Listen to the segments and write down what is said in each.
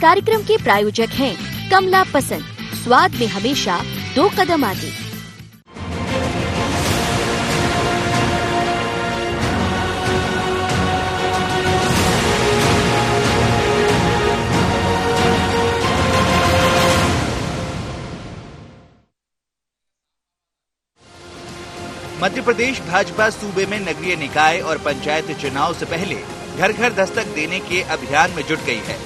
कार्यक्रम के प्रायोजक हैं कमला पसंद, स्वाद में हमेशा 2 कदम आगे। मध्य प्रदेश भाजपा सूबे में नगरीय निकाय और पंचायत चुनाव से पहले घर घर दस्तक देने के अभियान में जुट गई है।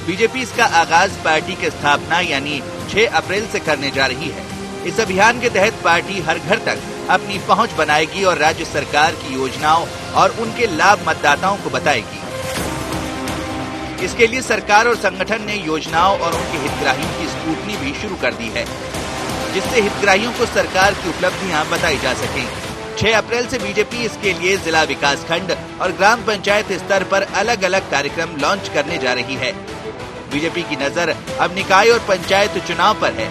बीजेपी इसका आगाज पार्टी की स्थापना यानी 6 अप्रैल से करने जा रही है। इस अभियान के तहत पार्टी हर घर तक अपनी पहुंच बनाएगी और राज्य सरकार की योजनाओं और उनके लाभ मतदाताओं को बताएगी। इसके लिए सरकार और संगठन ने योजनाओं और उनके हितग्राहियों की स्क्रूटनी भी शुरू कर दी है, जिससे हितग्राहियों को सरकार की उपलब्धियां बताई जा सकें। 6 अप्रैल से बीजेपी इसके लिए जिला विकास खंड और ग्राम पंचायत स्तर पर अलग अलग कार्यक्रम लॉन्च करने जा रही है। बीजेपी की नजर अब निकाय और पंचायत चुनाव पर है।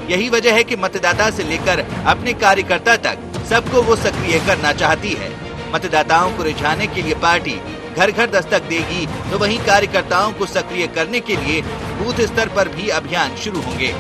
यही वजह है कि मतदाता से लेकर अपने कार्यकर्ता तक सबको वो सक्रिय करना चाहती है। मतदाताओं को रिझाने के लिए पार्टी घर घर दस्तक देगी, तो वहीं कार्यकर्ताओं को सक्रिय करने के लिए बूथ स्तर पर भी अभियान शुरू होंगे।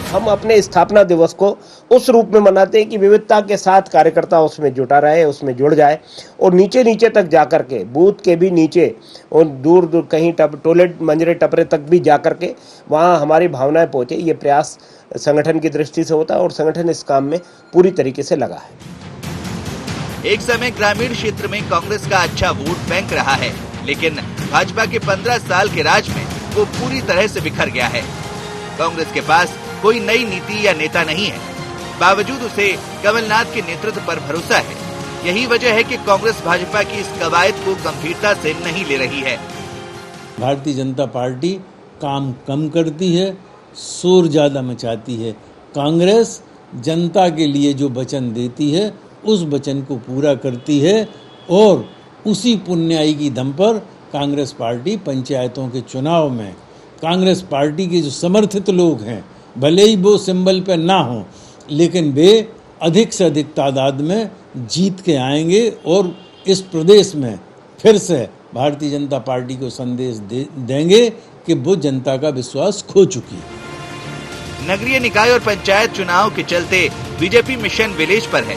हम अपने स्थापना दिवस को उस रूप में मनाते हैं कि विविधता के साथ कार्यकर्ता उसमें जुटा रहे, उसमें जुड़ जाए और नीचे नीचे तक जाकर के, बूथ के भी नीचे और दूर दूर कहीं टोले मंजरे टपरे तक भी जाकर के वहाँ हमारी भावनाएं पहुँचे। ये प्रयास संगठन की दृष्टि से होता है और संगठन इस काम में पूरी तरीके से लगा है। एक समय ग्रामीण क्षेत्र में कांग्रेस का अच्छा वोट बैंक रहा है, लेकिन भाजपा के 15 साल के राज में वो पूरी तरह से बिखर गया है। कांग्रेस के पास कोई नई नीति या नेता नहीं है, बावजूद उसे कमलनाथ के नेतृत्व पर भरोसा है। यही वजह है कि कांग्रेस भाजपा की इस कवायद को गंभीरता से नहीं ले रही है। भारतीय जनता पार्टी काम कम करती है, शोर ज्यादा मचाती है। कांग्रेस जनता के लिए जो वचन देती है उस वचन को पूरा करती है और उसी पुण्याई की दम पर कांग्रेस पार्टी पंचायतों के चुनाव में कांग्रेस पार्टी के जो समर्थित लोग हैं, भले ही वो सिंबल पे ना हो, लेकिन वे अधिक से अधिक तादाद में जीत के आएंगे और इस प्रदेश में फिर से भारतीय जनता पार्टी को संदेश देंगे कि वो जनता का विश्वास खो चुकी है। नगरीय निकाय और पंचायत चुनाव के चलते बीजेपी मिशन विलेज पर है,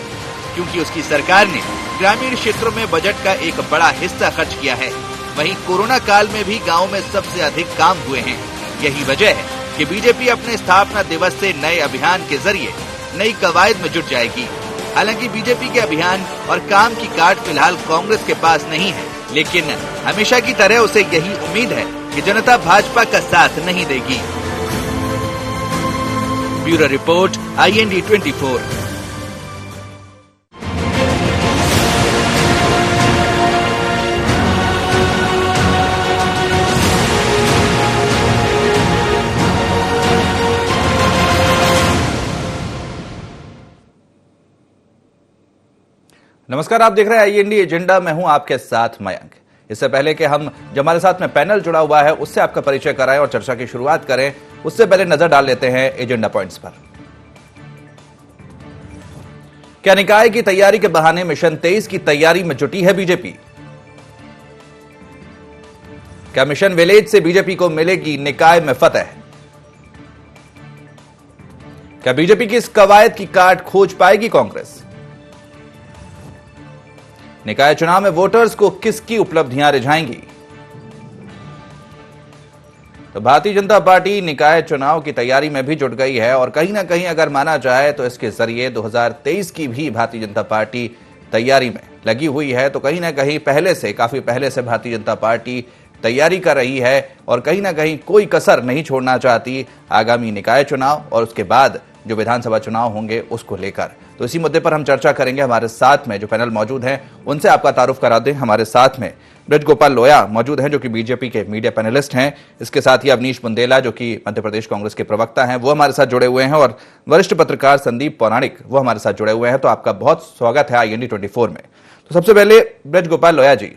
क्योंकि उसकी सरकार ने ग्रामीण क्षेत्रों में बजट का एक बड़ा हिस्सा खर्च किया है। वहीं कोरोना काल में भी गाँव में सबसे अधिक काम हुए हैं। यही वजह है कि बीजेपी अपने स्थापना दिवस से नए अभियान के जरिए नई कवायद में जुट जाएगी। हालांकि बीजेपी के अभियान और काम की काट फिलहाल कांग्रेस के पास नहीं है, लेकिन हमेशा की तरह उसे यही उम्मीद है कि जनता भाजपा का साथ नहीं देगी। Bureau report, IND 24। नमस्कार, आप देख रहे हैं IND एजेंडा। मैं हूं आपके साथ मयंक। इससे पहले कि हम जो हमारे साथ में पैनल जुड़ा हुआ है उससे आपका परिचय कराएं और चर्चा की शुरुआत करें, उससे पहले नजर डाल लेते हैं एजेंडा पॉइंट्स पर। क्या निकाय की तैयारी के बहाने मिशन 23 की तैयारी में जुटी है बीजेपी? क्या मिशन विलेज से बीजेपी को मिलेगी निकाय में फतह? क्या बीजेपी की इस कवायद की काट खोज पाएगी कांग्रेस? निकाय चुनाव में वोटर्स को किसकी उपलब्धियां रिझाएंगी? तो भारतीय जनता पार्टी निकाय चुनाव की तैयारी में भी जुट गई है और कहीं ना कहीं अगर माना जाए तो इसके जरिए 2023 की भी भारतीय जनता पार्टी तैयारी में लगी हुई है। तो कहीं ना कहीं काफी पहले से भारतीय जनता पार्टी तैयारी कर रही है और कहीं ना कहीं कोई कसर नहीं छोड़ना चाहती आगामी निकाय चुनाव और उसके बाद जो विधानसभा चुनाव होंगे उसको लेकर। तो इसी मुद्दे पर हम चर्चा करेंगे। हमारे साथ में जो पैनल मौजूद हैं उनसे आपका तारुफ करा दें। हमारे साथ में ब्रजगोपाल लोया मौजूद हैं जो कि बीजेपी के मीडिया पैनलिस्ट हैं। इसके साथ ही अवनीश बुंदेला जो कि मध्य प्रदेश कांग्रेस के प्रवक्ता हैं, वो हमारे साथ जुड़े हुए हैं और वरिष्ठ पत्रकार संदीप पौराणिक वो हमारे साथ जुड़े हुए हैं। तो आपका बहुत स्वागत है IND 24 में। तो सबसे पहले ब्रजगोपाल लोया जी,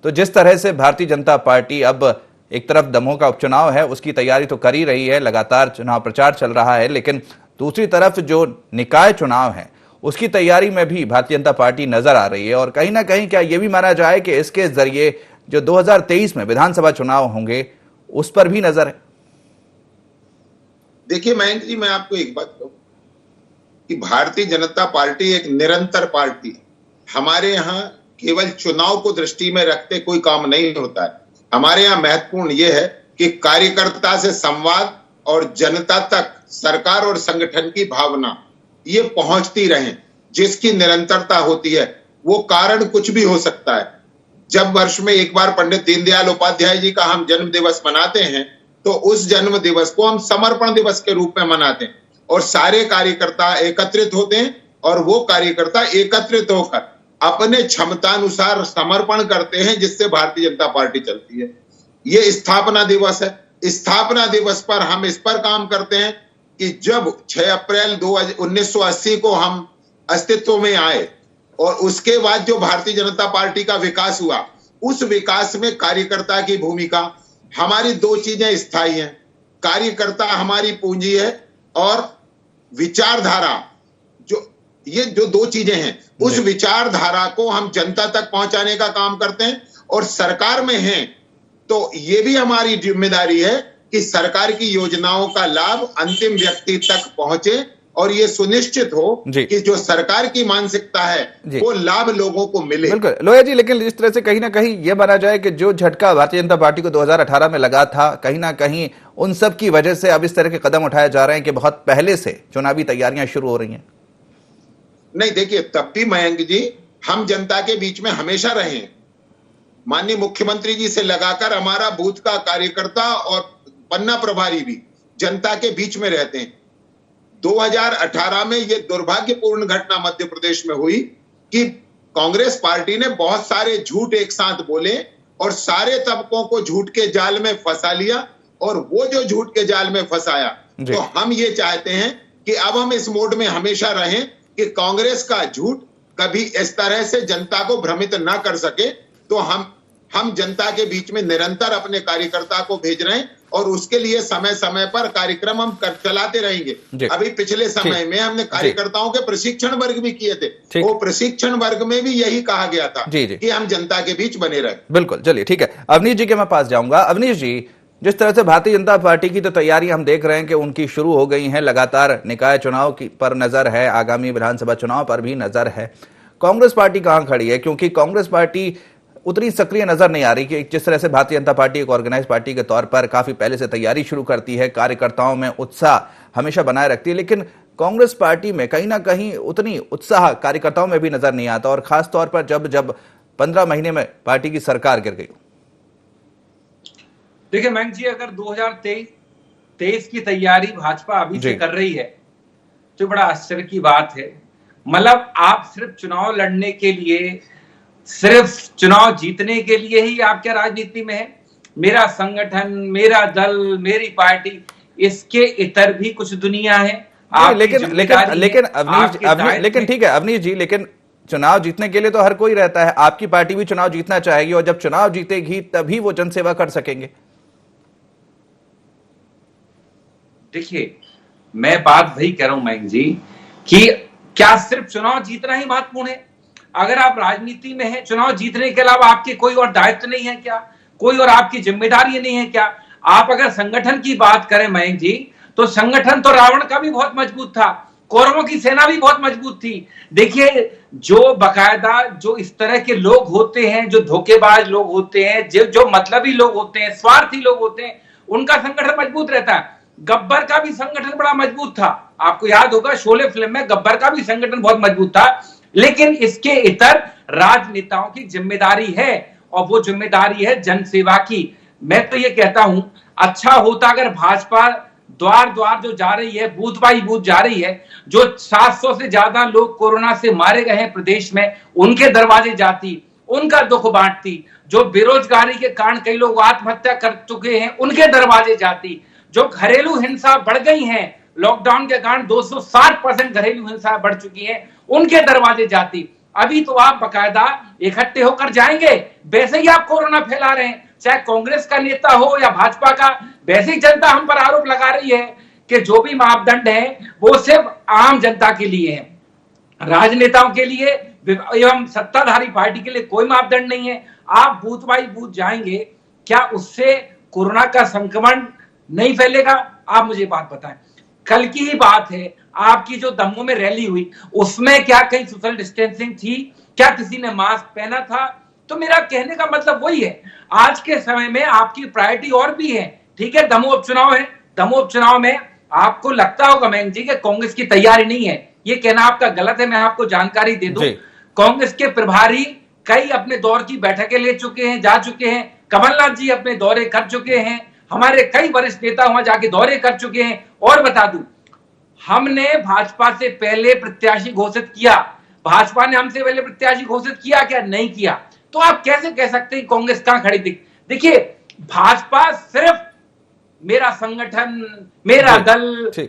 तो जिस तरह से भारतीय जनता पार्टी अब एक तरफ दमोह का उपचुनाव है उसकी तैयारी तो कर ही रही है, लगातार चुनाव प्रचार चल रहा है, लेकिन दूसरी तरफ जो निकाय चुनाव है उसकी तैयारी में भी भारतीय जनता पार्टी नजर आ रही है और कहीं ना कहीं क्या यह भी माना जाए कि इसके जरिए जो 2023 में विधानसभा चुनाव होंगे उस पर भी नजर है? देखिए मयंक जी, मैं आपको एक बात कहूं कि भारतीय जनता पार्टी एक निरंतर पार्टी है। हमारे यहाँ केवल चुनाव को दृष्टि में रखते कोई काम नहीं होता है। हमारे यहाँ महत्वपूर्ण यह है कि कार्यकर्ता से संवाद और जनता तक सरकार और संगठन की भावना ये पहुंचती रहे, जिसकी निरंतरता होती है। वो कारण कुछ भी हो सकता है। जब वर्ष में एक बार पंडित दीनदयाल उपाध्याय जी का हम जन्म दिवस मनाते हैं, तो उस जन्म दिवस को हम समर्पण दिवस के रूप में मनाते हैं और सारे कार्यकर्ता एकत्रित होते हैं और वो कार्यकर्ता एकत्रित होकर अपने क्षमतानुसार समर्पण करते हैं, जिससे भारतीय जनता पार्टी चलती है। ये स्थापना दिवस है। स्थापना दिवस पर हम इस पर काम करते हैं कि जब 6 अप्रैल 1980 को हम अस्तित्व में आए और उसके बाद जो भारतीय जनता पार्टी का विकास हुआ, उस विकास में कार्यकर्ता की भूमिका, हमारी दो चीजें स्थायी हैं। कार्यकर्ता हमारी पूंजी है और विचारधारा, ये जो दो चीजें हैं, उस विचारधारा को हम जनता तक पहुंचाने का काम करते हैं। और सरकार में हैं तो ये भी हमारी जिम्मेदारी है कि सरकार की योजनाओं का लाभ अंतिम व्यक्ति तक पहुंचे और ये सुनिश्चित हो कि जो सरकार की मानसिकता है वो लाभ लोगों को मिले। बिल्कुल लोहिया जी, लेकिन इस तरह से कहीं ना कहीं ये माना जाए कि जो झटका भारतीय जनता पार्टी को 2018 में लगा था, कहीं ना कहीं उन सब की वजह से अब इस तरह के कदम उठाए जा रहे हैं कि बहुत पहले से चुनावी तैयारियां शुरू हो रही हैं। नहीं, देखिए, तब भी मयंक जी हम जनता के बीच में हमेशा रहे। माननीय मुख्यमंत्री जी से लगाकर हमारा बूथ का कार्यकर्ता और पन्ना प्रभारी भी जनता के बीच में रहते हैं। 2018 में यह दुर्भाग्यपूर्ण घटना मध्य प्रदेश में हुई कि कांग्रेस पार्टी ने बहुत सारे झूठ एक साथ बोले और सारे तबकों को झूठ के जाल में फंसा लिया। और वो जो झूठ के जाल में फंसाया, तो हम ये चाहते हैं कि अब हम इस मोड में हमेशा रहें कि कांग्रेस का झूठ कभी इस तरह से जनता को भ्रमित ना कर सके। तो हम जनता के बीच में निरंतर अपने कार्यकर्ता को भेज रहे हैं और उसके लिए समय समय पर कार्यक्रम हम चलाते रहेंगे। अभी पिछले समय में हमने कार्यकर्ताओं के प्रशिक्षण वर्ग भी किए थे। वो प्रशिक्षण वर्ग में भी यही कहा गया था कि हम जनता के बीच बने रहे। बिल्कुल, चलिए ठीक है। अवनीश जी के मैं पास जाऊंगा। अवनीश जी, जिस तरह से भारतीय जनता पार्टी की तो तैयारी हम देख रहे हैं कि उनकी शुरू हो गई है, लगातार निकाय चुनाव की पर नजर है, आगामी विधानसभा चुनाव पर भी नजर है। कांग्रेस पार्टी कहां खड़ी है? क्योंकि कांग्रेस पार्टी उतनी सक्रिय नजर नहीं आ रही कि जिस तरह से भारतीय जनता पार्टी एक ऑर्गेनाइज पार्टी के तौर पर काफी पहले से तैयारी शुरू करती है, कार्यकर्ताओं में उत्साह हमेशा बनाए रखती है, लेकिन कांग्रेस पार्टी में कहीं ना कहीं उतनी उत्साह कार्यकर्ताओं में भी नजर नहीं आता, और खास तौर पर जब 15 महीने में पार्टी की सरकार गिर गई। देखिए मयंक जी, अगर 2023 की तैयारी भाजपा अभी से कर रही है तो बड़ा आश्चर्य की बात है। मतलब आप सिर्फ चुनाव लड़ने के लिए, सिर्फ चुनाव जीतने के लिए ही आप क्या राजनीति में है? मेरा संगठन, मेरा दल, मेरी पार्टी, इसके इतर भी कुछ दुनिया है। लेकिन ठीक है अवनीश जी, लेकिन चुनाव जीतने के लिए तो हर कोई रहता है। आपकी पार्टी भी चुनाव जीतना चाहेगी और जब चुनाव जीतेगी तभी वो जनसेवा कर सकेंगे। देखिए, मैं बात वही कह रहा हूं मयंक जी कि क्या सिर्फ चुनाव जीतना ही महत्वपूर्ण है? अगर आप राजनीति में हैं, चुनाव जीतने के अलावा आपके कोई और दायित्व नहीं है क्या? कोई और आपकी जिम्मेदारी नहीं है क्या? आप अगर संगठन की बात करें मयंक जी, तो संगठन तो रावण का भी बहुत मजबूत था, कौरवों की सेना भी बहुत मजबूत थी। देखिए, जो बकायदा जो इस तरह के लोग होते हैं, जो धोखेबाज लोग होते हैं, जो मतलबी लोग होते हैं, स्वार्थी लोग होते हैं, उनका संगठन मजबूत रहता है। गब्बर का भी संगठन बड़ा मजबूत था। आपको याद होगा शोले फिल्म में गब्बर का भी संगठन बहुत मजबूत था। लेकिन इसके इतर राजनेताओं की जिम्मेदारी है और वो जिम्मेदारी है जनसेवा की। मैं तो ये कहता हूं, अच्छा होता अगर भाजपा द्वार द्वार जो जा रही है, बूथ बाई बूथ जा रही है, जो 700 से ज्यादा लोग कोरोना से मारे गए हैं प्रदेश में, उनके दरवाजे जाती, उनका दुख बांटती, जो बेरोजगारी के कारण कई लोग आत्महत्या कर चुके हैं उनके दरवाजे जाती, जो घरेलू हिंसा बढ़ गई है, लॉकडाउन के कारण 260% घरेलू हिंसा बढ़ चुकी है, उनके दरवाजे जाती। अभी तो आप बकायदा इकट्ठे होकर जाएंगे, वैसे ही आप कोरोना फैला रहे हैं, चाहे कांग्रेस का नेता हो या भाजपा का। वैसे ही जनता हम पर आरोप लगा रही है कि जो भी मापदंड है वो सिर्फ आम जनता के लिए है, राजनेताओं के लिए एवं सत्ताधारी पार्टी के लिए कोई मापदंड नहीं है। आप बूथ बाई बूथ जाएंगे, क्या उससे कोरोना का संक्रमण नहीं फैलेगा? आप मुझे बात बताएं। कल की ही बात है, आपकी जो दमोह में रैली हुई उसमें क्या कहीं सोशल डिस्टेंसिंग थी? क्या किसी ने मास्क पहना था? तो मेरा कहने का मतलब वही है, आज के समय में आपकी प्रायोरिटी और भी है। ठीक है, दमोह उपचुनाव है, दमोह उपचुनाव में आपको लगता होगा मयंक जी कि कांग्रेस की तैयारी नहीं है, ये कहना आपका गलत है। मैं आपको जानकारी दे दूं, कांग्रेस के प्रभारी कई अपने दौर की बैठकें ले चुके हैं, जा चुके हैं। कमलनाथ जी अपने दौरे कर चुके हैं, हमारे कई वरिष्ठ नेता वहां जाके दौरे कर चुके हैं। और बता दूं, हमने भाजपा से पहले प्रत्याशी घोषित किया, भाजपा ने हमसे पहले प्रत्याशी घोषित किया क्या? नहीं किया। तो आप कैसे कह सकते हैं कांग्रेस कहां खड़ी थी? देखिए, भाजपा सिर्फ मेरा संगठन, मेरा दल,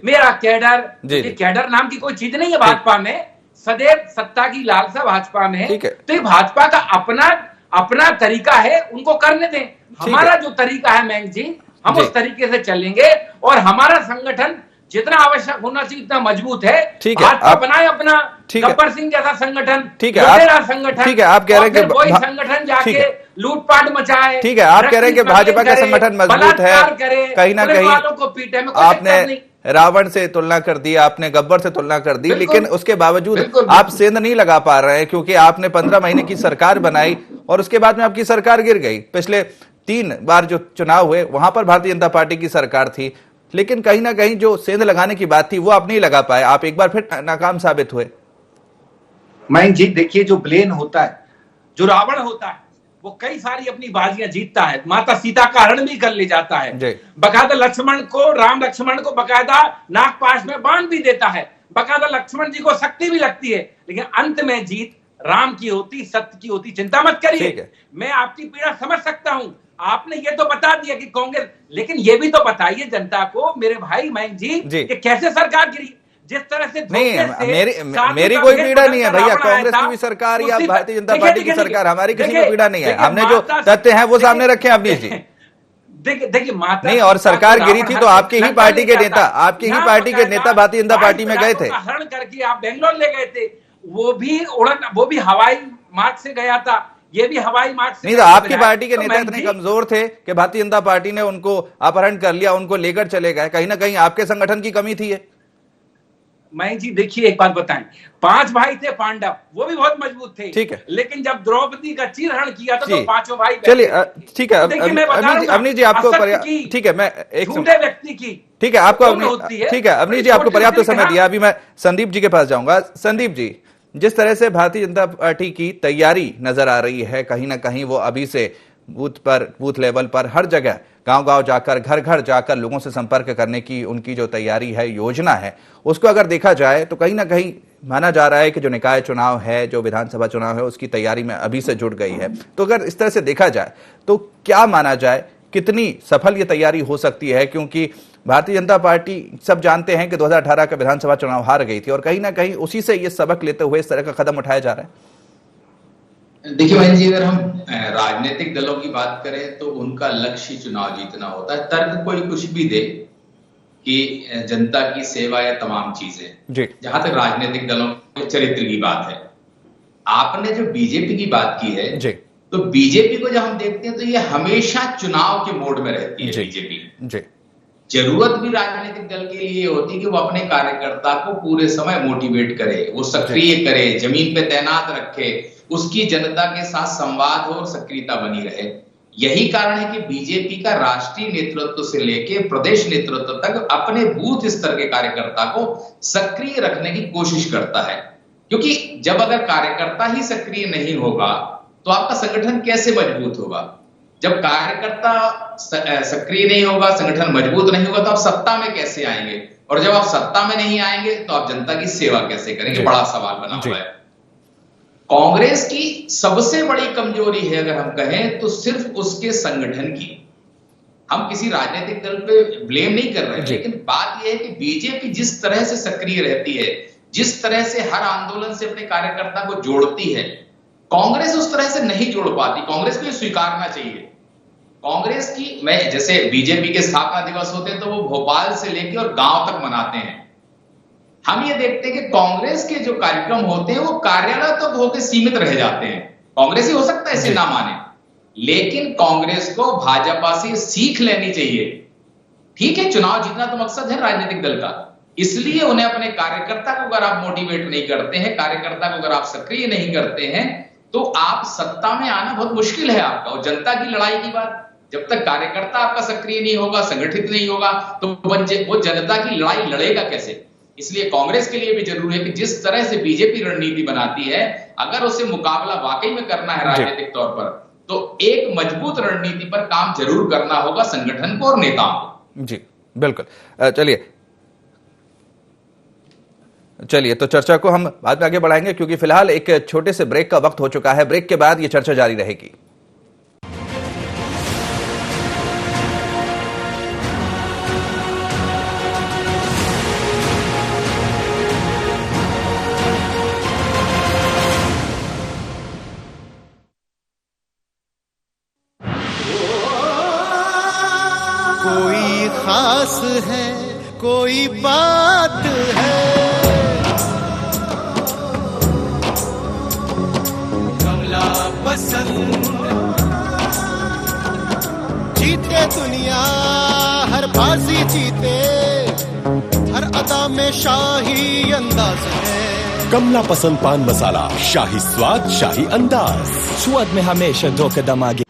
मेरा कैडर, ये कैडर नाम की कोई चीज नहीं है भाजपा में। सदैव सत्ता की लालसा भाजपा में है। तो ये भाजपा का अपना तरीका है, उनको करने दें। हमारा जो तरीका है मयंक जी, हम उस तरीके से चलेंगे और हमारा संगठन जितना आवश्यक होना चाहिए उतना मजबूत है। भाजपा बनाए अपना गब्बर सिंह जैसा संगठन, मेरा संगठन। ठीक है, आप कह रहे हैं कि वही संगठन जाके लूटपाट मचाए। ठीक है, आप कह रहे हैं कि भाजपा का संगठन मजबूत है, कहीं ना कहीं को पीटे में आपने रावण से तुलना कर दी, आपने गब्बर से तुलना कर दी, लेकिन उसके बावजूद आप सेंध नहीं लगा पा रहे हैं, क्योंकि आपने 15 महीने की सरकार बनाई और उसके बाद में आपकी सरकार गिर गई। पिछले 3 बार जो चुनाव हुए वहां पर भारतीय जनता पार्टी की सरकार थी, लेकिन कहीं ना कहीं जो सेंध लगाने की बात थी वो आप नहीं लगा पाए, आप एक बार फिर नाकाम साबित हुए। मयंक जी देखिए, जो ब्लेन होता है, जो रावण होता है, वो कई सारी अपनी बाजियां जीतता है, माता सीता का हरण भी कर ले जाता है, बकायदा लक्ष्मण को, राम लक्ष्मण को बकायदा नागपाश में बांध भी देता है, बकायदा लक्ष्मण जी को शक्ति भी लगती है, लेकिन अंत में जीत राम की होती, सत्य की होती। चिंता मत करिए, मैं आपकी पीड़ा समझ सकता हूं। आपने ये तो बता दिया कि कांग्रेस, लेकिन ये भी तो बताइए जनता को मेरे भाई मयंक जी कि कैसे सरकार गिरी। जिस तरह से नहीं, मेरी कोई पीड़ा नहीं है भैया, कांग्रेस की भी सरकार या भारतीय जनता पार्टी की सरकार, हमारी किसी को पीड़ा नहीं है। हमने जो तथ्य हैं वो सामने रखे हैं अवनीश जी। देखिए माता नहीं, और सरकार गिरी थी तो आपकी ही पार्टी के नेता, आपकी ही पार्टी के नेता भारतीय जनता पार्टी में गए थे, हरण करके आप बेंगलोर ले गए थे, वो भी हवाई मार्ग से गया था, ये भी हवाई मार्ग से। नहीं तो आपकी पार्टी के नेता इतने कमजोर थे कि भारतीय जनता पार्टी ने उनको अपहरण कर लिया, उनको लेकर चले गए। कहीं ना कहीं आपके संगठन की कमी थी ये। मयंक जी देखिए, एक बात बताएं, 5 भाई थे पांडव, वो भी बहुत मजबूत थे, ठीक है, लेकिन जब द्रौपदी का चीरहरण किया था तो 5 भाई। चलिए ठीक है, अवनीश जी आपको ठीक है, मैं एक व्यक्ति की ठीक है आपको ठीक है अवनीश जी आपको पर्याप्त समय दिया। अभी मैं संदीप जी के पास जाऊंगा। संदीप जी, जिस तरह से भारतीय जनता पार्टी की तैयारी नजर आ रही है, कहीं ना कहीं वो अभी से बूथ लेवल पर हर जगह गांव-गांव जाकर, घर घर जाकर लोगों से संपर्क करने की उनकी जो तैयारी है, योजना है, उसको अगर देखा जाए तो कहीं ना कहीं माना जा रहा है कि जो निकाय चुनाव है, जो विधानसभा चुनाव है, उसकी तैयारी में अभी से जुट गई है। तो अगर इस तरह से देखा जाए तो क्या माना जाए, कितनी सफल ये तैयारी हो सकती है? क्योंकि भारतीय जनता पार्टी सब जानते हैं कि 2018 का विधानसभा चुनाव हार गई थी और कहीं ना कहीं उसी से ये सबक लेते हुए इस तरह का कदम उठाया जा रहा है। देखिए बहन जी, अगर हम राजनीतिक दलों की बात करें तो उनका लक्ष्य चुनाव जीतना होता है। तर्क कोई कुछ भी दे कि जनता की सेवा या तमाम चीजें, जहां तक राजनीतिक दलों के चरित्र की बात है। आपने जो बीजेपी की बात की है, तो बीजेपी को जब हम देखते हैं तो ये हमेशा चुनाव के मोड में रहती है। बीजेपी जरूरत भी राजनीतिक दल के लिए होती है कि वो अपने कार्यकर्ता को पूरे समय मोटिवेट करे, वो सक्रिय करे, जमीन पे तैनात रखे, उसकी जनता के साथ संवाद हो और सक्रियता बनी रहे। यही कारण है कि बीजेपी का राष्ट्रीय नेतृत्व से लेके प्रदेश नेतृत्व तक अपने बूथ स्तर के कार्यकर्ता को सक्रिय रखने की कोशिश करता है। क्योंकि जब अगर कार्यकर्ता ही सक्रिय नहीं होगा तो आपका संगठन कैसे मजबूत होगा? जब कार्यकर्ता सक्रिय नहीं होगा, संगठन मजबूत नहीं होगा, तो आप सत्ता में कैसे आएंगे? और जब आप सत्ता में नहीं आएंगे तो आप जनता की सेवा कैसे करेंगे? बड़ा सवाल बना हुआ है। कांग्रेस की सबसे बड़ी कमजोरी है अगर हम कहें तो सिर्फ उसके संगठन की। हम किसी राजनीतिक दल पे ब्लेम नहीं कर रहे हैं, लेकिन बात यह है कि बीजेपी जिस तरह से सक्रिय रहती है, जिस तरह से हर आंदोलन से अपने कार्यकर्ता को जोड़ती है, कांग्रेस उस तरह से नहीं जोड़ पाती। कांग्रेस को स्वीकारना चाहिए। कांग्रेस की, मैं जैसे बीजेपी के स्थापना दिवस होते हैं तो वो भोपाल से लेकर और गांव तक मनाते हैं। हम ये देखते हैं कि कांग्रेस के जो कार्यक्रम होते हैं वो कार्यालय तक होकर सीमित रह जाते हैं। कांग्रेस ही हो सकता है इसे ना माने, लेकिन कांग्रेस को भाजपा से सीख लेनी चाहिए। ठीक है, चुनाव जीतना तो मकसद है राजनीतिक दल का, इसलिए उन्हें अपने कार्यकर्ता को अगर आप मोटिवेट नहीं करते हैं, कार्यकर्ता को अगर आप सक्रिय नहीं करते हैं, तो आप सत्ता में आना बहुत मुश्किल है आपका। और जनता की लड़ाई की बात, जब तक कार्यकर्ता आपका सक्रिय नहीं होगा, संगठित नहीं होगा, तो वो जनता की लड़ाई लड़ेगा कैसे? इसलिए कांग्रेस के लिए भी जरूरी है कि जिस तरह से बीजेपी रणनीति बनाती है, अगर उसे मुकाबला वाकई में करना है राजनीतिक तौर पर, तो एक मजबूत रणनीति पर काम जरूर करना होगा संगठन को और नेताओं को। जी बिल्कुल। चलिए तो चर्चा को हम बाद में आगे बढ़ाएंगे, क्योंकि फिलहाल एक छोटे से ब्रेक का वक्त हो चुका है। ब्रेक के बाद ये चर्चा जारी रहेगी। कोई खास है, कोई बात है, कमला पसंद। जीते दुनिया हर बाजी जीते, हर अदा में शाही अंदाज है। कमला पसंद पान मसाला, शाही स्वाद, शाही अंदाज, स्वाद में हमेशा 2 कदम आगे।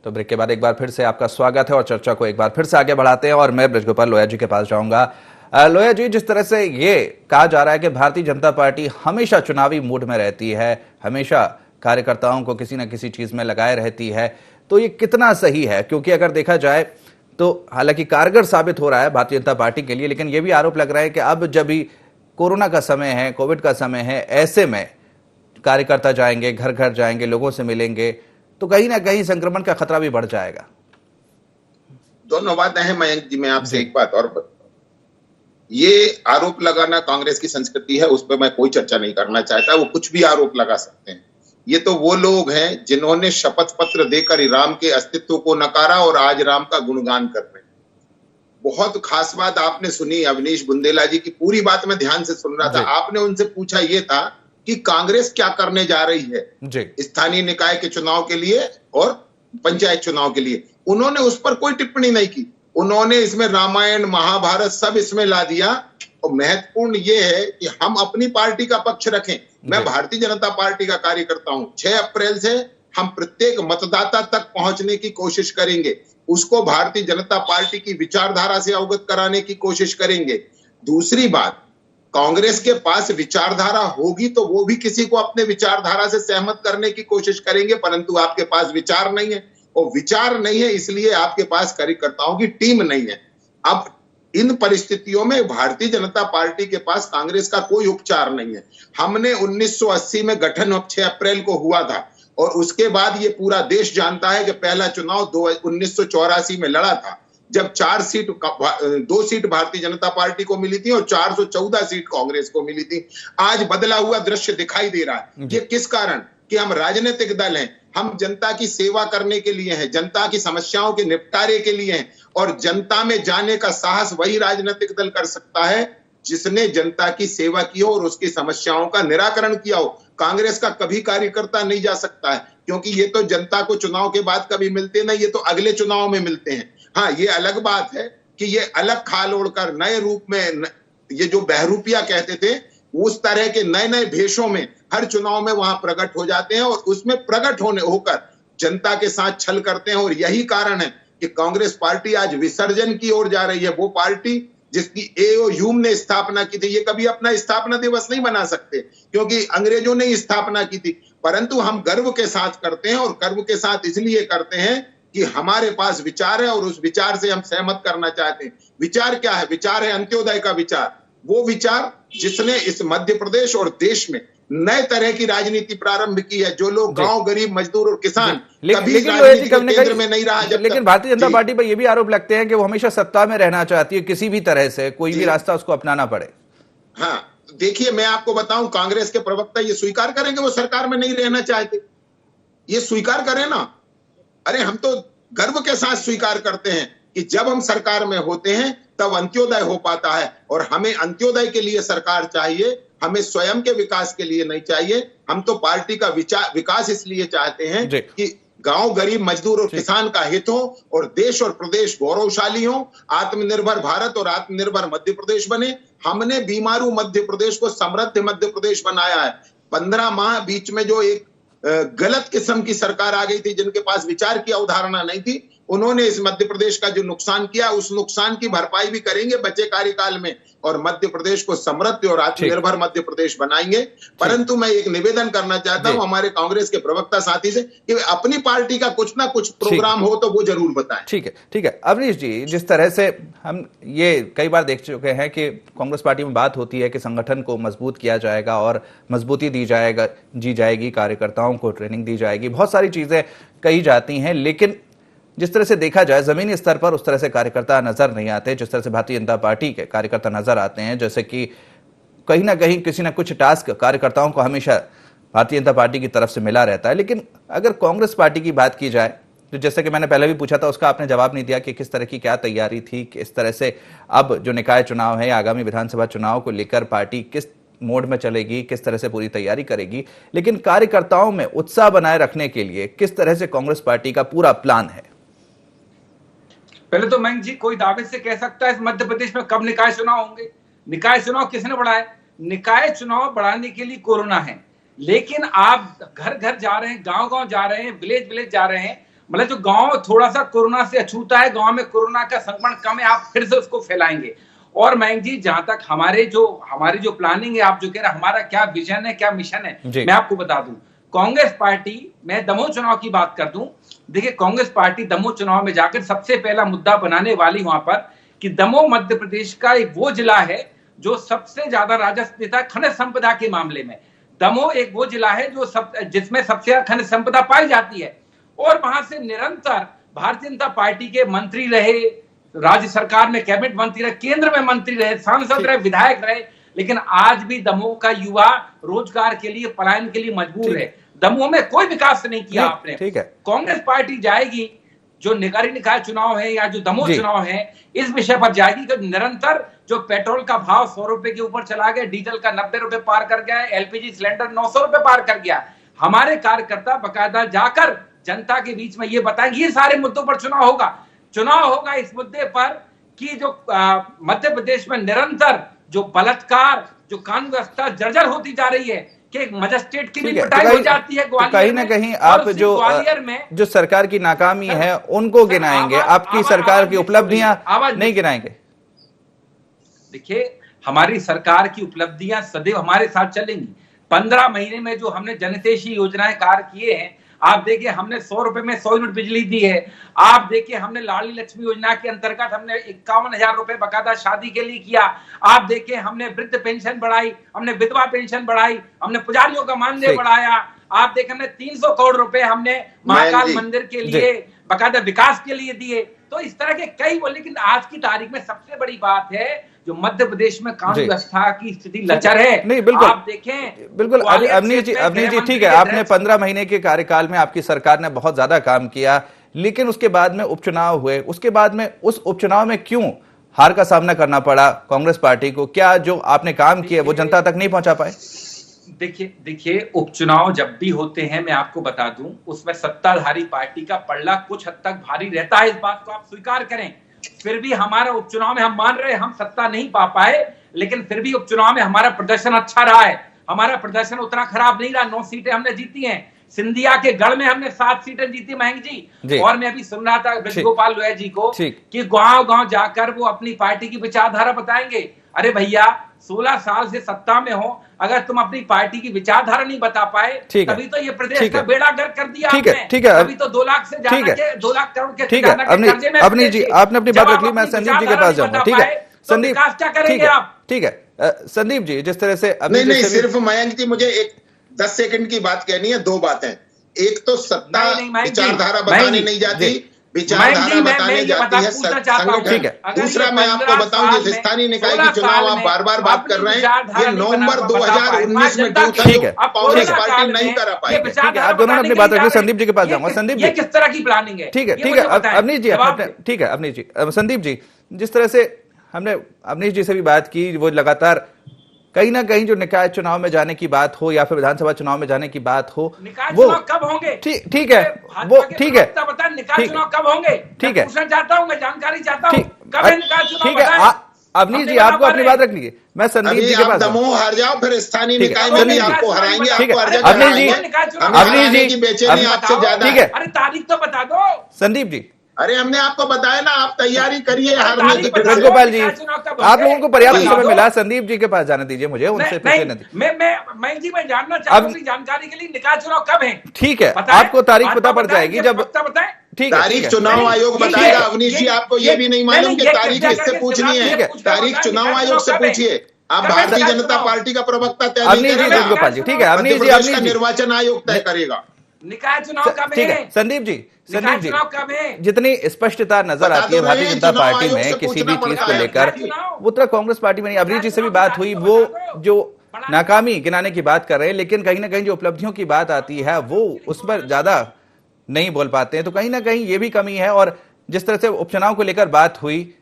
तो ब्रेक के बाद एक बार फिर से आपका स्वागत है और चर्चा को एक बार फिर से आगे बढ़ाते हैं और मैं ब्रजगोपाल लोहिया जी के पास जाऊंगा। लोहिया जी, जिस तरह से ये कहा जा रहा है कि भारतीय जनता पार्टी हमेशा चुनावी मूड में रहती है, हमेशा कार्यकर्ताओं को किसी न किसी चीज में लगाए रहती है, तो ये कितना सही है? क्योंकि अगर देखा जाए तो हालांकि कारगर साबित हो रहा है भारतीय जनता पार्टी के लिए, लेकिन ये भी आरोप लग रहा है कि अब जब भी कोरोना का समय है, कोविड का समय है, ऐसे में कार्यकर्ता जाएंगे, घर घर जाएंगे, लोगों से मिलेंगे, तो कहीं ना कहीं संक्रमण का खतरा भी बढ़ जाएगा। दोनों बातें हैं मयंक जी। मैं आपसे एक बात और ये आरोप लगाना कांग्रेस की संस्कृति है, उस पर मैं कोई चर्चा नहीं करना चाहता। वो कुछ भी आरोप लगा सकते हैं। ये तो वो लोग हैं जिन्होंने शपथ पत्र देकर राम के अस्तित्व को नकारा और आज राम का गुणगान कर रहे हैं। बहुत खास बात आपने सुनी अवनीश बुंदेला जी की, पूरी बात मैं ध्यान से सुन रहा था। आपने उनसे पूछा ये था कि कांग्रेस क्या करने जा रही है स्थानीय निकाय के चुनाव के लिए और पंचायत चुनाव के लिए। उन्होंने उस पर कोई टिप्पणी नहीं की। उन्होंने इसमें रामायण महाभारत सब इसमें ला दिया। और महत्वपूर्ण ये है कि हम अपनी पार्टी का पक्ष रखें। मैं भारतीय जनता पार्टी का कार्यकर्ता हूं। 6 अप्रैल से हम प्रत्येक मतदाता तक पहुंचने की कोशिश करेंगे, उसको भारतीय जनता पार्टी की विचारधारा से अवगत कराने की कोशिश करेंगे। दूसरी बात, कांग्रेस के पास विचारधारा होगी तो वो भी किसी को अपने विचारधारा से सहमत करने की कोशिश करेंगे, परंतु आपके पास विचार नहीं है। और विचार नहीं है इसलिए आपके पास कार्यकर्ताओं की टीम नहीं है। अब इन परिस्थितियों में भारतीय जनता पार्टी के पास कांग्रेस का कोई उपचार नहीं है। हमने 1980 में गठन 6 अप्रैल को हुआ था और उसके बाद ये पूरा देश जानता है कि पहला चुनाव 1984 में लड़ा था, जब 2 सीट भारतीय जनता पार्टी को मिली थी और 414 सीट कांग्रेस को मिली थी। आज बदला हुआ दृश्य दिखाई दे रहा है। ये किस कारण? कि हम राजनीतिक दल हैं, हम जनता की सेवा करने के लिए हैं, जनता की समस्याओं के निपटारे के लिए हैं। और जनता में जाने का साहस वही राजनीतिक दल कर सकता है जिसने जनता की सेवा की हो और उसकी समस्याओं का निराकरण किया हो। कांग्रेस का कभी कार्यकर्ता नहीं जा सकता है, क्योंकि ये तो जनता को चुनाव के बाद कभी मिलते नहीं, ये तो अगले चुनाव में मिलते हैं। हाँ, ये अलग बात है कि ये अलग खाल ओढ़कर नए रूप में, ये जो बहरूपिया कहते थे, उस तरह के नए नए भेषों में हर चुनाव में वहां प्रकट हो जाते हैं और उसमें प्रकट होकर जनता के साथ छल करते हैं। और यही कारण है कि कांग्रेस पार्टी आज विसर्जन की ओर जा रही है। वो पार्टी जिसकी एओ ह्यूम ने स्थापना की थी, ये कभी अपना स्थापना दिवस नहीं मना सकते क्योंकि अंग्रेजों ने स्थापना की थी, परंतु हम गर्व के साथ करते हैं। और गर्व के साथ इसलिए करते हैं कि हमारे पास विचार है और उस विचार से हम सहमत करना चाहते हैं। विचार क्या है? विचार है अंत्योदय का विचार। वो विचार जिसने इस मध्य प्रदेश और देश में नए तरह की राजनीति प्रारंभ की है। जो लोग गांव, गरीब, मजदूर और किसान कभी राजनीति के केंद्र में नहीं रहा। लेकिन भारतीय जनता पार्टी पर यह भी आरोप लगते हैं कि वो हमेशा सत्ता में रहना चाहती है, किसी भी तरह से कोई भी रास्ता उसको अपनाना पड़े। हाँ, देखिए मैं आपको बताऊं, कांग्रेस के प्रवक्ता ये स्वीकार करेंगे वो सरकार में नहीं रहना चाहते। ये स्वीकार करें ना। अरे हम तो गर्व के साथ स्वीकार करते हैं कि जब हम सरकार में होते हैं तब अंत्योदय हो पाता है। और हमें अंत्योदय के लिए सरकार चाहिए, हमें स्वयं के विकास के लिए नहीं चाहिए। हम तो पार्टी का विकास इसलिए चाहते हैं कि गांव, गरीब, मजदूर और किसान का हित हो और देश और प्रदेश गौरवशाली हो, आत्मनिर्भर भारत और आत्मनिर्भर मध्य प्रदेश बने। हमने बीमारू मध्य प्रदेश को समृद्ध मध्य प्रदेश बनाया है। 15 माह बीच में जो एक गलत किस्म की सरकार आ गई थी, जिनके पास विचार की अवधारणा नहीं थी, उन्होंने इस मध्य प्रदेश का जो नुकसान किया, उस नुकसान की भरपाई भी करेंगे बचे कार्यकाल में और मध्य प्रदेश को समृद्ध और आत्मनिर्भर मध्य प्रदेश बनाएंगे। परंतु मैं एक निवेदन करना चाहता हूं हमारे कांग्रेस के प्रवक्ता साथी से कि अपनी पार्टी का कुछ ना कुछ प्रोग्राम हो तो वो जरूर बताएं। ठीक है। अवनीश जी, जिस तरह से हम ये कई बार देख चुके हैं कि कांग्रेस पार्टी में बात होती है कि संगठन को मजबूत किया जाएगा और मजबूती दी जाएगी, कार्यकर्ताओं को ट्रेनिंग दी जाएगी, बहुत सारी चीजें कही जाती हैं, लेकिन जिस तरह से देखा जाए जमीनी स्तर पर उस तरह से कार्यकर्ता नजर नहीं आते। जिस तरह से भारतीय जनता पार्टी के कार्यकर्ता नजर आते हैं, जैसे कि कहीं ना कहीं किसी ना कुछ टास्क कार्यकर्ताओं को हमेशा भारतीय जनता पार्टी की तरफ से मिला रहता है। लेकिन अगर कांग्रेस पार्टी की बात की जाए, तो जैसे कि मैंने पहले भी पूछा था, उसका आपने जवाब नहीं दिया कि किस तरह की क्या तैयारी थी, किस तरह से अब जो निकाय चुनाव है, आगामी विधानसभा चुनाव को लेकर पार्टी किस मोड में चलेगी, किस तरह से पूरी तैयारी करेगी। लेकिन कार्यकर्ताओं में उत्साह बनाए रखने के लिए किस तरह से कांग्रेस पार्टी का पूरा प्लान है? पहले तो मयंक जी, कोई दावे से कह सकता है इस मध्य प्रदेश में कब निकाय चुनाव होंगे? निकाय चुनाव किसने बढ़ाया? निकाय चुनाव बढ़ाने के लिए कोरोना है, लेकिन आप घर घर जा रहे हैं, गांव गांव जा रहे हैं, विलेज विलेज जा रहे हैं। मतलब जो गांव थोड़ा सा कोरोना से अछूता है, गांव में कोरोना का संक्रमण कम है, आप फिर से उसको फैलाएंगे। और मयंक जी, जहां तक हमारी जो प्लानिंग है, आप जो कह रहे हैं हमारा क्या विजन है, क्या मिशन है, मैं आपको बता दूं। कांग्रेस पार्टी, मैं दमोह चुनाव की बात कर दूं, देखिए कांग्रेस पार्टी दमोह चुनाव में जाकर सबसे पहला मुद्दा बनाने वाली वहां पर कि दमोह मध्य प्रदेश का एक वो जिला है जो सबसे ज्यादा राजस्व देता है खनिज संपदा के मामले में। दमोह एक वो जिला है जिसमें सबसे ज्यादा खनिज संपदा पाई जाती है। और वहां से निरंतर भारतीय जनता पार्टी के मंत्री रहे, राज्य सरकार में कैबिनेट मंत्री रहे, केंद्र में मंत्री रहे, सांसद रहे, विधायक रहे, लेकिन आज भी दमोह का युवा रोजगार के लिए, पलायन के लिए मजबूर है। दमोह में कोई विकास नहीं किया आपने। कांग्रेस पार्टी जाएगी, जो निकाय चुनाव है या जो दमोह चुनाव है, इस विषय पर जाएगी कि निरंतर जो पेट्रोल का भाव 100 रुपए के ऊपर चला गया, डीजल का 90 रुपए पार कर गया, एलपीजी सिलेंडर 900 रुपए पार कर गया। हमारे कार्यकर्ता बकायदा जाकर जनता के बीच में ये बताएंगे, ये सारे मुद्दों पर चुनाव होगा इस मुद्दे पर कि जो मध्य प्रदेश में निरंतर जो बलात्कार, जो कानून व्यवस्था जर्जर होती जा रही है, कि एक मजिस्ट्रेट की भी पिटाई हो जाती है ग्वालियर में। कहीं ना कहीं आप जो सरकार की नाकामी है उनको गिनाएंगे, आपकी सरकार की उपलब्धियां नहीं गिनाएंगे। देखिए, हमारी सरकार की उपलब्धियां सदैव हमारे साथ चलेंगी। 15 महीने में जो हमने जनहितैषी योजनाएं कार्य किए हैं, आप देखिए हमने 100 रुपए में 100 यूनिट बिजली दी है। आप देखिए हमने लाडली लक्ष्मी योजना के अंतर्गत हमने 51,000 रुपए बकायदा शादी के लिए किया। आप देखिए हमने वृद्ध पेंशन बढ़ाई, हमने विधवा पेंशन बढ़ाई, हमने पुजारियों का मानदेय बढ़ाया। आप देखिए हमने 300 करोड़ रुपए हमने महाकाल मंदिर के लिए बकायदा विकास के लिए दिए। तो इस तरह के कई, लेकिन आज की तारीख में सबसे बड़ी बात है जो मध्य प्रदेश में कानून व्यवस्था की स्थिति लचर है। नहीं, बिल्कुल आप देखें, बिल्कुल अवनीश जी, ठीक है, आपने 15 महीने के कार्यकाल में आपकी सरकार ने बहुत ज्यादा काम किया, लेकिन उसके बाद में उपचुनाव हुए, उसके बाद में उस उपचुनाव में क्यों हार का सामना करना पड़ा कांग्रेस पार्टी को? क्या जो आपने काम किए वो जनता तक नहीं पहुंचा पाए? देखिए उपचुनाव जब भी होते हैं, मैं आपको बता दूं, उसमें सत्ताधारी पार्टी का पलड़ा कुछ हद तक भारी रहता है, इस बात को आप स्वीकार करें। फिर भी हमारा उपचुनाव में हम मान रहे हैं हम सत्ता नहीं पा पाए, लेकिन फिर भी उपचुनाव में हमारा प्रदर्शन अच्छा रहा है। हमारा प्रदर्शन उतना खराब नहीं रहा। 9 सीटें हमने जीती हैं। सिंधिया के गढ़ में हमने 7 सीटें जीती मयंक जी। और मैं अभी सुन रहा था ब्रजगोपाल लोया जी को कि गांव गांव जाकर वो अपनी पार्टी की विचारधारा बताएंगे। अरे भैया, 16 साल से सत्ता में हो, अगर तुम अपनी पार्टी की विचारधारा नहीं बता पाए, तभी तो ये प्रदेश का बेड़ा गर्क कर दिया आपने। अभी तो 2 लाख से ज्यादा के 2 लाख करोड़ के कर्जे में। अवनीश जी, आपने अपनी बात रख ली, मैं संदीप जी के पास जाऊंगा। ठीक है संदीप, क्या करेंगे आप? ठीक है संदीप जी, जिस तरह से नहीं, सिर्फ मयंक जी, मुझे एक 10 सेकंड की बात कहनी है। 2 बातें, एक तो सत्ता विचारधारा बताने नहीं जाती, विचारधारा बताने जाती है संगठन। दूसरा मैं आपको बताऊं, जिस स्थानीय निकाय की चुनाव आप बार बार बात कर रहे हैं, ये नवंबर 2019 में जो था, कांग्रेस पार्टी नहीं करा पाई। आप दोनों ने अपनी बात रखी। संदीप जी के पास जाऊंगा। संदीप जी, किस तरह की प्लानिंग है? ठीक है अवनीश जी, ठीक है अवनीश जी, संदीप जी, जिस तरह से हमने अवनीश जी से भी बात की, वो लगातार कहीं ना कहीं जो निकाय चुनाव में जाने की बात हो या फिर विधानसभा चुनाव में जाने की बात हो, निकाय वो चुनाव कब होंगे? ठीक है, वो ठीक है, बता निकाय चुनाव कब होंगे? ठीक है, पूछना चाहता हूं, मैं जानकारी चाहता हूं, कब है निकाय चुनाव? ठीक है, अवनीश जी आपको अपनी बात रखनी है, मैं संदीप जी के पास दमोह हार जाओ, फिर स्थानीय निकाय में भी आपको हराएंगे, ठीक है, आपको अवनीश जी बेचैनी आपसे ज्यादा। ठीक है, अरे तारीख तो बता दो संदीप जी। अरे हमने आपको बताया ना, आप तैयारी करिए हारने की। ब्रजगोपाल जी, आप लोगों को पर्याप्त समय मिला, संदीप जी के पास जाने दीजिए मुझे, उनसे पूछे नहीं। मैं जानना चाहता हूं जानकारी के लिए निकाय चुनाव कब है? ठीक है, आपको तारीख पता पड़ जाएगी जब ठीक है, तारीख चुनाव आयोग बताएगा। अवनीश जी आपको ये भी नहीं मालूम कि तारीख किससे पूछनी है? तारीख चुनाव आयोग से पूछिए। आप भारतीय जनता पार्टी का प्रवक्ता तय नहीं करेगा, ब्रजगोपाल जी। ठीक है, अवनीश जी, निर्वाचन आयोग तय करेगा निकाय चुनाव कब है? संदीप जी, जितनी स्पष्टता नजर आती है भारतीय जनता पार्टी में किसी भी चीज को लेकर, उत्तर कांग्रेस पार्टी में नहीं। अवनीश जी से भी बात हुई, वो जो नाकामी गिनाने की बात कर रहे हैं, लेकिन कहीं ना कहीं जो उपलब्धियों की बात आती है वो उस पर ज्यादा नहीं बोल पाते हैं, तो कहीं ना कहीं ये भी कमी है। और जिस तरह से उपचुनाव को लेकर बात हुई,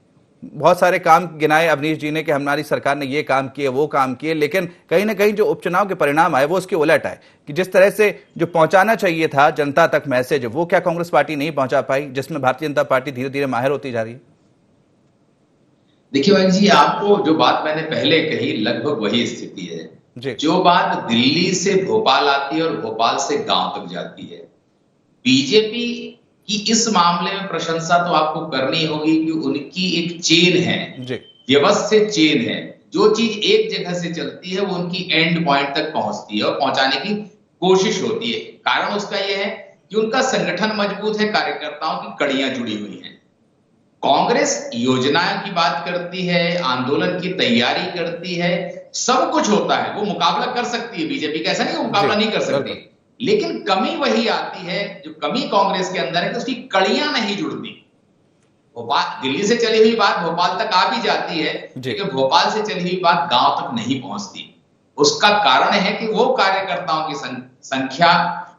बहुत सारे काम गिनाए अवनीश जी ने कि हमारी सरकार ने ये काम किए, वो काम किए, लेकिन कहीं ना कहीं जो उपचुनाव के परिणाम आए वो उसके उलट आए कि जिस तरह से जो पहुंचाना चाहिए था जनता तक मैसेज, वो क्या कांग्रेस पार्टी नहीं पहुंचा पाई, जिसमें भारतीय जनता पार्टी धीरे धीरे माहिर होती जा रही है। देखिए भाई जी, आपको जो बात मैंने पहले कही लगभग वही स्थिति है। जो बात दिल्ली से भोपाल आती है और भोपाल से गांव तक जाती है, बीजेपी कि इस मामले में प्रशंसा तो आपको करनी होगी कि उनकी एक चेन है, व्यवस्थित चेन है। जो चीज एक जगह से चलती है वो उनकी एंड पॉइंट तक पहुंचती है और पहुंचाने की कोशिश होती है। कारण उसका यह है कि उनका संगठन मजबूत है, कार्यकर्ताओं की कड़ियां जुड़ी हुई हैं। कांग्रेस योजनाओं की बात करती है, आंदोलन की तैयारी करती है, सब कुछ होता है, वो मुकाबला कर सकती है बीजेपी का, ऐसा नहीं मुकाबला नहीं कर सकती, लेकिन कमी वही आती है, जो कमी कांग्रेस के अंदर है कि उसकी कड़ियां नहीं जुड़ती। दिल्ली से चली हुई बात भोपाल तक आ भी जाती है, लेकिन भोपाल से चली हुई बात गांव तक नहीं पहुंचती। उसका कारण है कि वो कार्यकर्ताओं की संख्या,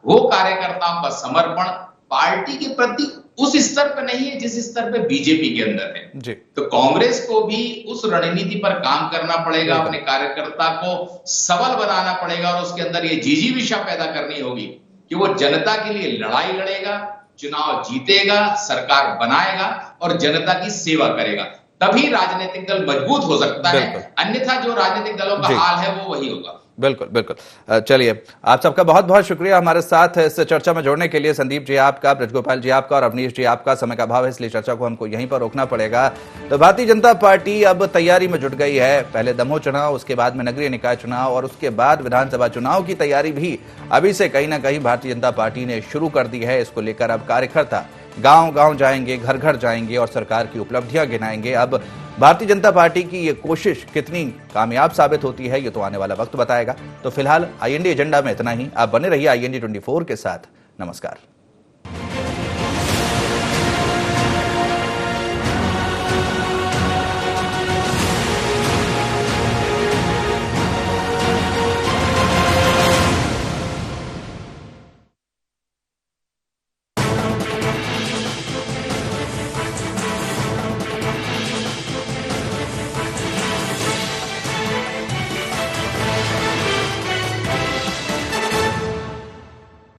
वो कार्यकर्ताओं का समर्पण पार्टी के प्रति उस स्तर पर नहीं है जिस स्तर पे बीजेपी के अंदर है। तो कांग्रेस को भी उस रणनीति पर काम करना पड़ेगा, अपने कार्यकर्ता को सबल बनाना पड़ेगा और उसके अंदर ये जिजीविषा पैदा करनी होगी कि वो जनता के लिए लड़ाई लड़ेगा, चुनाव जीतेगा, सरकार बनाएगा और जनता की सेवा करेगा। तभी राजनीतिक दल मजबूत हो सकता है, अन्यथा जो राजनीतिक दलों का हाल है वो वही होगा। बिल्कुल बिल्कुल। चलिए, आप सबका बहुत बहुत शुक्रिया हमारे साथ इस चर्चा में जोड़ने के लिए। संदीप जी आपका, ब्रजगोपाल जी आपका और अवनीश जी आपका। समय का अभाव है इसलिए चर्चा को हमको यहीं पर रोकना पड़ेगा। तो भारतीय जनता पार्टी अब तैयारी में जुट गई है। पहले दमोह चुनाव, उसके बाद में नगरीय निकाय चुनाव और उसके बाद विधानसभा चुनाव की तैयारी भी अभी से कहीं ना कहीं भारतीय जनता पार्टी ने शुरू कर दी है। इसको लेकर अब कार्यकर्ता गांव गांव जाएंगे, घर घर जाएंगे और सरकार की उपलब्धियां गिनाएंगे। अब भारतीय जनता पार्टी की ये कोशिश कितनी कामयाब साबित होती है ये तो आने वाला वक्त बताएगा। तो फिलहाल IND एजेंडा में इतना ही। आप बने रहिए IND 24 के साथ। नमस्कार।